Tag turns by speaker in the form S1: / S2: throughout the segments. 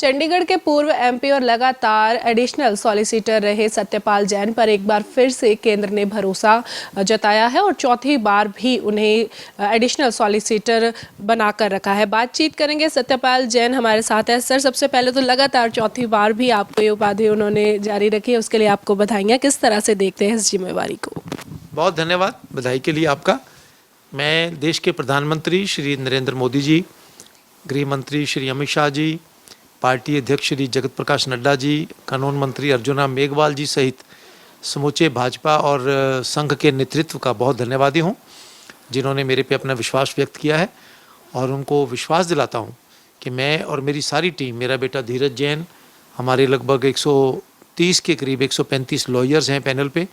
S1: चंडीगढ़ के पूर्व एमपी और लगातार एडिशनल सॉलिसिटर रहे सत्यपाल जैन पर एक बार फिर से केंद्र ने भरोसा जताया है और चौथी बार भी उन्हें एडिशनल सॉलिसिटर बनाकर रखा है। बातचीत करेंगे, सत्यपाल जैन हमारे साथ है। सर, सबसे पहले तो लगातार चौथी बार भी आपको ये उपाधि उन्होंने जारी रखी है, उसके लिए आपको बधाइयाँ। किस तरह से देखते हैं इस जिम्मेवारी को?
S2: बहुत धन्यवाद बधाई के लिए आपका। मैं देश के प्रधानमंत्री श्री नरेंद्र मोदी जी, गृह मंत्री श्री अमित शाह जी, पार्टी अध्यक्ष श्री जगत प्रकाश नड्डा जी, कानून मंत्री अर्जुन राम मेघवाल जी सहित समूचे भाजपा और संघ के नेतृत्व का बहुत धन्यवादी हूँ, जिन्होंने मेरे पे अपना विश्वास व्यक्त किया है। और उनको विश्वास दिलाता हूँ कि मैं और मेरी सारी टीम, मेरा बेटा धीरज जैन, हमारे लगभग 130 के करीब 135 लॉयर्स हैं पैनल पे,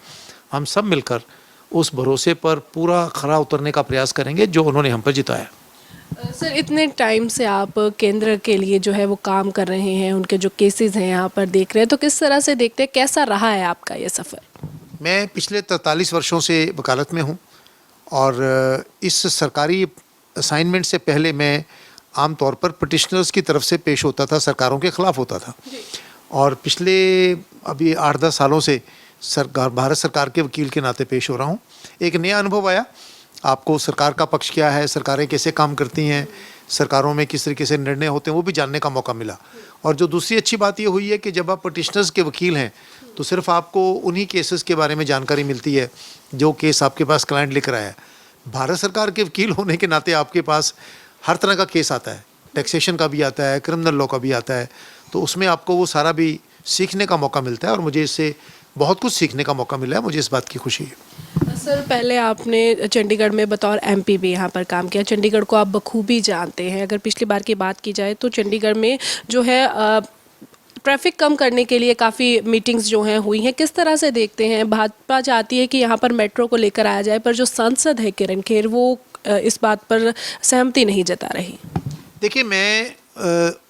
S2: हम सब मिलकर उस भरोसे पर पूरा खरा उतरने का प्रयास करेंगे जो उन्होंने हम पर जिताया।
S1: सर, इतने टाइम से आप केंद्र के लिए जो है वो काम कर रहे हैं, उनके जो केसेस हैं यहाँ पर देख रहे हैं, तो किस तरह से देखते हैं, कैसा रहा है आपका ये सफ़र?
S2: मैं पिछले 43 वर्षों से वकालत में हूँ और इस सरकारी असाइनमेंट से पहले मैं आमतौर पर पिटिशनर्स की तरफ से पेश होता था, सरकारों के ख़िलाफ़ होता था। और पिछले अभी 8-10 सालों से भारत सरकार के वकील के नाते पेश हो रहा हूँ। एक नया अनुभव आया, आपको सरकार का पक्ष क्या है, सरकारें कैसे काम करती हैं, सरकारों में किस तरीके से निर्णय होते हैं, वो भी जानने का मौका मिला। और जो दूसरी अच्छी बात ये हुई है कि जब आप पिटिशनर्स के वकील हैं तो सिर्फ आपको उन्हीं केसेस के बारे में जानकारी मिलती है जो केस आपके पास क्लाइंट लिख रहा है। भारत सरकार के वकील होने के नाते आपके पास हर तरह का केस आता है, टैक्सेशन का भी आता है, क्रिमिनल लॉ का भी आता है, तो उसमें आपको वो सारा भी सीखने का मौका मिलता है और मुझे इससे बहुत कुछ सीखने का मौका मिला है। मुझे इस बात की खुशी है।
S1: सर, पहले आपने चंडीगढ़ में बतौर एमपी भी यहाँ पर काम किया, चंडीगढ़ को आप बखूबी जानते हैं। अगर पिछली बार की बात की जाए तो चंडीगढ़ में जो है ट्रैफिक कम करने के लिए काफ़ी मीटिंग्स जो हैं हुई हैं। किस तरह से देखते हैं? भाजपा चाहती है कि यहाँ पर मेट्रो को लेकर आया जाए, पर जो सांसद है किरण खेर, वो इस बात पर सहमति नहीं जता रही।
S2: देखिए, मैं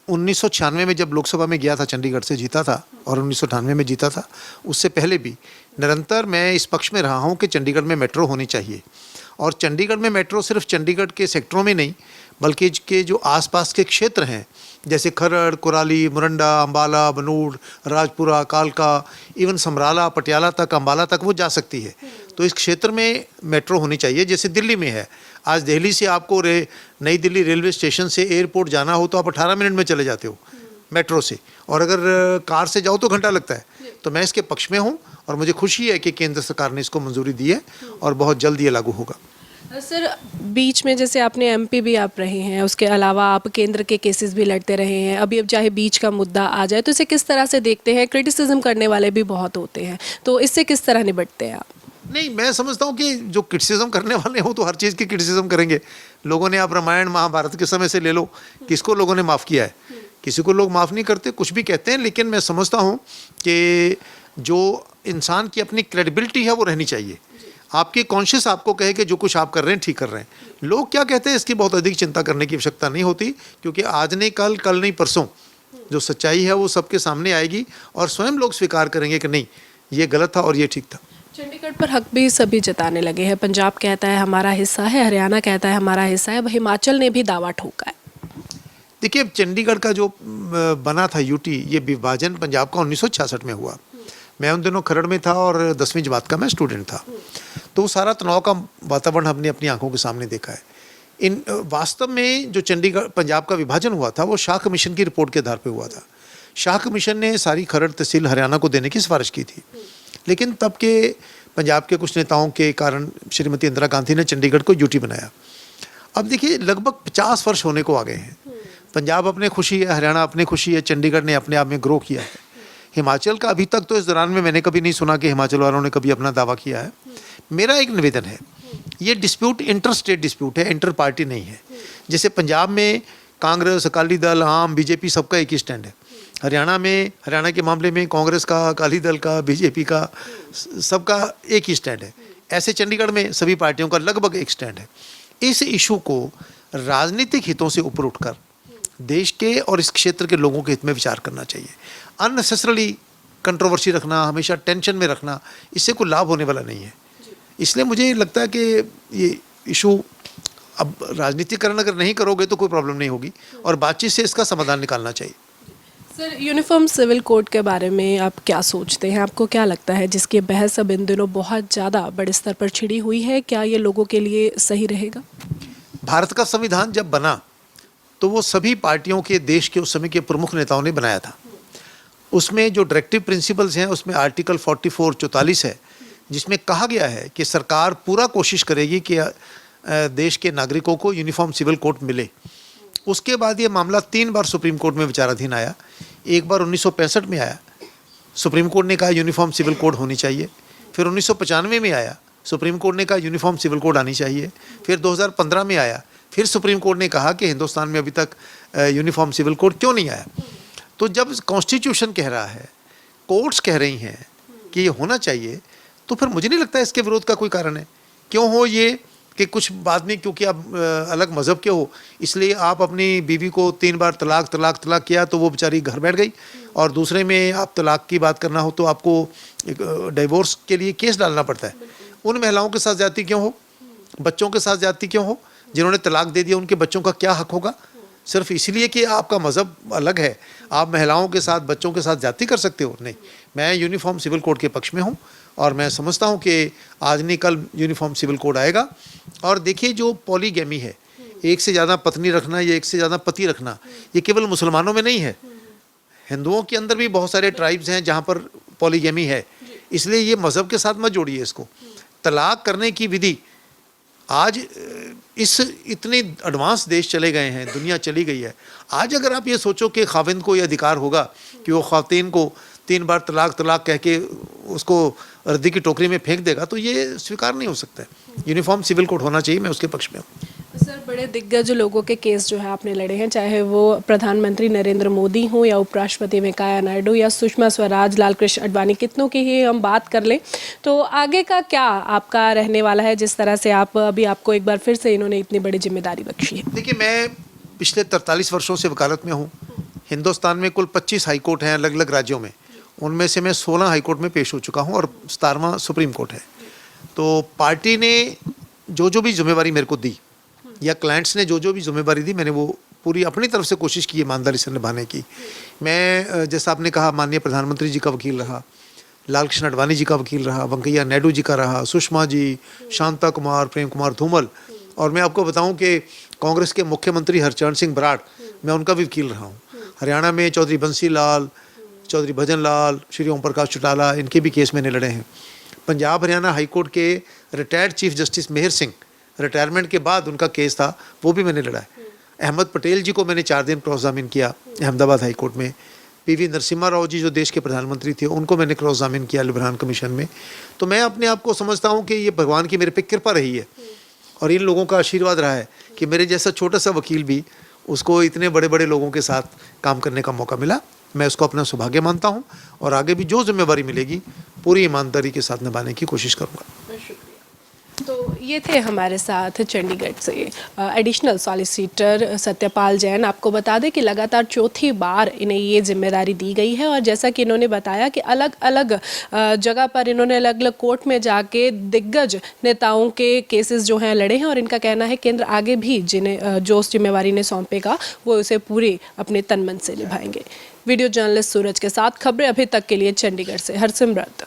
S2: 1996 में जब लोकसभा में गया था, चंडीगढ़ से जीता था और 1998 में जीता था, उससे पहले भी निरंतर मैं इस पक्ष में रहा हूं कि चंडीगढ़ में मेट्रो होनी चाहिए। और चंडीगढ़ में मेट्रो सिर्फ चंडीगढ़ के सेक्टरों में नहीं, बल्कि के जो आसपास के क्षेत्र हैं, जैसे खरड़, कुराली, मुरंडा, अम्बाला, बनूड़, राजपुरा, कालका, इवन समराला, पटियाला तक, अम्बाला तक वो जा सकती है। तो इस क्षेत्र में मेट्रो होनी चाहिए, जैसे दिल्ली में है। आज दिल्ली से आपको नई दिल्ली रेलवे स्टेशन से एयरपोर्ट जाना हो तो आप 18 मिनट में चले जाते हो मेट्रो से, और अगर कार से जाओ तो घंटा लगता है। तो मैं इसके पक्ष में हूँ और मुझे खुशी है कि केंद्र सरकार ने इसको मंजूरी दी है और बहुत जल्द ये लागू होगा।
S1: सर, बीच में जैसे आपने एमपी भी आप रहे हैं, उसके अलावा आप केंद्र के केसेस भी लड़ते रहे हैं, अभी अब चाहे बीच का मुद्दा आ जाए तो इसे किस तरह से देखते हैं? क्रिटिसिज्म करने वाले भी बहुत होते हैं, तो इससे किस तरह निपटते हैं आप?
S2: नहीं, मैं समझता हूँ कि जो क्रिटिसिज्म करने वाले हो तो हर चीज़ की क्रिटिसिज्म करेंगे। लोगों ने, आप रामायण महाभारत के समय से ले लो, किसको लोगों ने माफ़ किया है? किसी को लोग माफ़ नहीं करते, कुछ भी कहते हैं। लेकिन मैं समझता हूँ कि जो इंसान की अपनी क्रेडिबिलिटी है वो रहनी चाहिए। आपकी कॉन्शियस आपको कहे कि जो कुछ आप कर रहे हैं ठीक कर रहे हैं। लोग क्या कहते हैं इसकी बहुत अधिक चिंता करने की आवश्यकता नहीं होती, क्योंकि आज नहीं कल, कल नहीं परसों जो सच्चाई है वो सबके सामने आएगी और स्वयं लोग स्वीकार करेंगे कि नहीं, ये गलत था और ये ठीक था।
S1: चंडीगढ़ पर हक भी सभी जताने लगे हैं। पंजाब कहता है हमारा हिस्सा है, हरियाणा कहता है हमारा हिस्सा है, हिमाचल ने भी दावा ठोका है।
S2: देखिए, चंडीगढ़ का जो बना था यूटी, ये विभाजन पंजाब का 1966 में हुआ। मैं उन दिनों खरड़ में था और 10वीं जमात का मैं स्टूडेंट था, तो सारा तनाव का वातावरण हमने अपनी आंखों के सामने देखा है। वास्तव में जो चंडीगढ़ पंजाब का विभाजन हुआ था वो शाह कमीशन की रिपोर्ट के आधार पर हुआ था। शाह कमीशन ने सारी खरड़ तहसील हरियाणा को देने की सिफारिश की थी, लेकिन तब के पंजाब के कुछ नेताओं के कारण श्रीमती इंदिरा गांधी ने चंडीगढ़ को यूटी बनाया। अब देखिए, लगभग 50 वर्ष होने को आ गए हैं। पंजाब अपने खुशी है, हरियाणा अपने खुशी है, चंडीगढ़ ने अपने आप में ग्रो किया है। हिमाचल का अभी तक तो इस दौरान में मैंने कभी नहीं सुना कि हिमाचल वालों ने कभी अपना दावा किया है। मेरा एक निवेदन है, ये डिस्प्यूट इंटर स्टेट डिस्प्यूट है, इंटर पार्टी नहीं है। जैसे पंजाब में कांग्रेस, अकाली दल, आम, बीजेपी सबका एक ही स्टैंड है। हरियाणा में, हरियाणा के मामले में कांग्रेस का, अकाली दल का, बीजेपी का, सबका एक ही स्टैंड है। ऐसे चंडीगढ़ में सभी पार्टियों का लगभग एक स्टैंड है। इस इशू को राजनीतिक हितों से ऊपर उठकर देश के और इस क्षेत्र के लोगों के हित में विचार करना चाहिए। अननेसेसरली कंट्रोवर्सी रखना, हमेशा टेंशन में रखना, इससे कोई लाभ होने वाला नहीं है। इसलिए मुझे लगता है कि ये इशू अब राजनीतिकरण अगर नहीं करोगे तो कोई प्रॉब्लम नहीं होगी और बातचीत से इसका समाधान निकालना चाहिए।
S1: सर, यूनिफॉर्म सिविल कोड के बारे में आप क्या सोचते हैं? आपको क्या लगता है, जिसकी बहस अब इन दिनों बहुत ज़्यादा बड़े स्तर पर छिड़ी हुई है, क्या ये लोगों के लिए सही रहेगा?
S2: भारत का संविधान जब बना तो वो सभी पार्टियों के, देश के उस समय के प्रमुख नेताओं ने बनाया था। उसमें जो डायरेक्टिव प्रिंसिपल्स हैं उसमें आर्टिकल 44 है, जिसमें कहा गया है कि सरकार पूरा कोशिश करेगी कि देश के नागरिकों को यूनिफॉर्म सिविल कोड मिले। उसके बाद ये मामला 3 बार सुप्रीम कोर्ट में विचाराधीन आया। एक बार 1965 में आया, सुप्रीम कोर्ट ने कहा यूनिफॉर्म सिविल कोड होनी चाहिए। फिर 1995 में आया, सुप्रीम कोर्ट ने कहा यूनिफॉर्म सिविल कोड आनी चाहिए। फिर 2015 में आया, फिर सुप्रीम कोर्ट ने कहा कि हिंदुस्तान में अभी तक यूनिफॉर्म सिविल कोड क्यों नहीं आया। तो जब कॉन्स्टिट्यूशन कह रहा है, कोर्ट्स कह रही हैं कि ये होना चाहिए, तो फिर मुझे नहीं लगता इसके विरोध का कोई कारण है। क्यों हो ये कि कुछ बाद में, क्योंकि आप अलग मज़हब के हो इसलिए आप अपनी बीवी को 3 बार तलाक किया तो वो बेचारी घर बैठ गई, और दूसरे में आप तलाक की बात करना हो तो आपको डिवोर्स के लिए केस डालना पड़ता है। उन महिलाओं के साथ ज़्यादती क्यों हो, बच्चों के साथ ज़्यादती क्यों हो? जिन्होंने तलाक दे दिया उनके बच्चों का क्या हक होगा? सिर्फ इसलिए कि आपका मज़हब अलग है आप महिलाओं के साथ, बच्चों के साथ ज़्यादती कर सकते हो? नहीं, मैं यूनिफॉर्म सिविल कोड के पक्ष में हूँ और मैं समझता हूँ कि आज नहीं कल यूनिफॉर्म सिविल कोड आएगा। और देखिए, जो पॉलीगैमी है, एक से ज़्यादा पत्नी रखना या एक से ज़्यादा पति रखना, ये केवल मुसलमानों में नहीं है, हिंदुओं के अंदर भी बहुत सारे ट्राइब्स हैं जहाँ पर पॉलीगैमी है। इसलिए ये मज़हब के साथ मत जोड़िए इसको। तलाक करने की विधि आज इस इतने एडवांस देश चले गए हैं, दुनिया चली गई है। आज अगर आप ये सोचो कि खाविंद को ये अधिकार होगा कि वो ख़वातीन को 3 बार तलाक कह के उसको रद्दी की टोकरी में फेंक देगा, तो ये स्वीकार नहीं हो सकता है। यूनिफॉर्म सिविल कोड होना चाहिए, मैं उसके पक्ष में हूँ।
S1: सर, बड़े दिग्गज लोगों के केस जो है आपने लड़े हैं, चाहे वो प्रधानमंत्री नरेंद्र मोदी हों या उपराष्ट्रपति वेंकैया नायडू या सुषमा स्वराज, लाल कृष्ण आडवाणी, कितनों की ही हम बात कर लें, तो आगे का क्या आपका रहने वाला है? जिस तरह से आपको एक बार फिर से इन्होंने इतनी बड़ी जिम्मेदारी बख्शी है।
S2: देखिए, मैं पिछले 43 वर्षों से वकालत में हूँ। हिंदुस्तान में कुल 25 हाई कोर्ट हैं अलग अलग राज्यों में, उनमें से मैं 16 हाई कोर्ट में पेश हो चुका हूँ और 17वां सुप्रीम कोर्ट है। तो पार्टी ने जो भी जिम्मेवारी मेरे को दी या क्लाइंट्स ने जो भी जिम्मेवारी दी, मैंने वो पूरी अपनी तरफ से कोशिश की ईमानदारी से निभाने की। मैं, जैसा आपने कहा, माननीय प्रधानमंत्री जी का वकील रहा, लाल कृष्ण आडवाणी जी का वकील रहा, वेंकैया नायडू जी का रहा, सुषमा जी, शांता कुमार, प्रेम कुमार धूमल, और मैं आपको बताऊं कि कांग्रेस के मुख्यमंत्री हरचरण सिंह बराड़, मैं उनका भी वकील रहा हूँ। हरियाणा में चौधरी बंसी लाल, चौधरी भजन लाल, श्री ओम प्रकाश चौटाला, इनके भी केस मैंने लड़े हैं। पंजाब हरियाणा हाई कोर्ट के रिटायर्ड चीफ जस्टिस मेहर सिंह, रिटायरमेंट के बाद उनका केस था, वो भी मैंने लड़ा है। अहमद पटेल जी को मैंने 4 दिन क्रॉस जामीन किया अहमदाबाद हाई कोर्ट में। पीवी नरसिम्हा राव जी जो देश के प्रधानमंत्री थे, उनको मैंने क्रॉस जामीन किया लिबरान कमीशन में। तो मैं अपने आप को समझता हूँ कि ये भगवान की मेरे पे कृपा रही है और इन लोगों का आशीर्वाद रहा है कि मेरे जैसा छोटा सा वकील भी, उसको इतने बड़े बड़े लोगों के साथ काम करने का मौका मिला। मैं उसको अपना सौभाग्य मानता हूँ और आगे भी जो जिम्मेवारी मिलेगी पूरी ईमानदारी के साथ निभाने की कोशिश करूँगा।
S1: तो ये थे हमारे साथ चंडीगढ़ से एडिशनल सॉलिसिटर सत्यपाल जैन। आपको बता दें कि लगातार 4थी बार इन्हें ये जिम्मेदारी दी गई है और जैसा कि इन्होंने बताया कि अलग अलग जगह पर इन्होंने अलग अलग कोर्ट में जाके दिग्गज नेताओं के केसेस जो हैं लड़े हैं और इनका कहना है केंद्र आगे भी जिन्हें जो उस जिम्मेवारी ने सौंपेगा वो उसे पूरी अपने तन मन से निभाएंगे। वीडियो जर्नलिस्ट सूरज के साथ खबरें अभी तक के लिए चंडीगढ़ से हरसिमरत।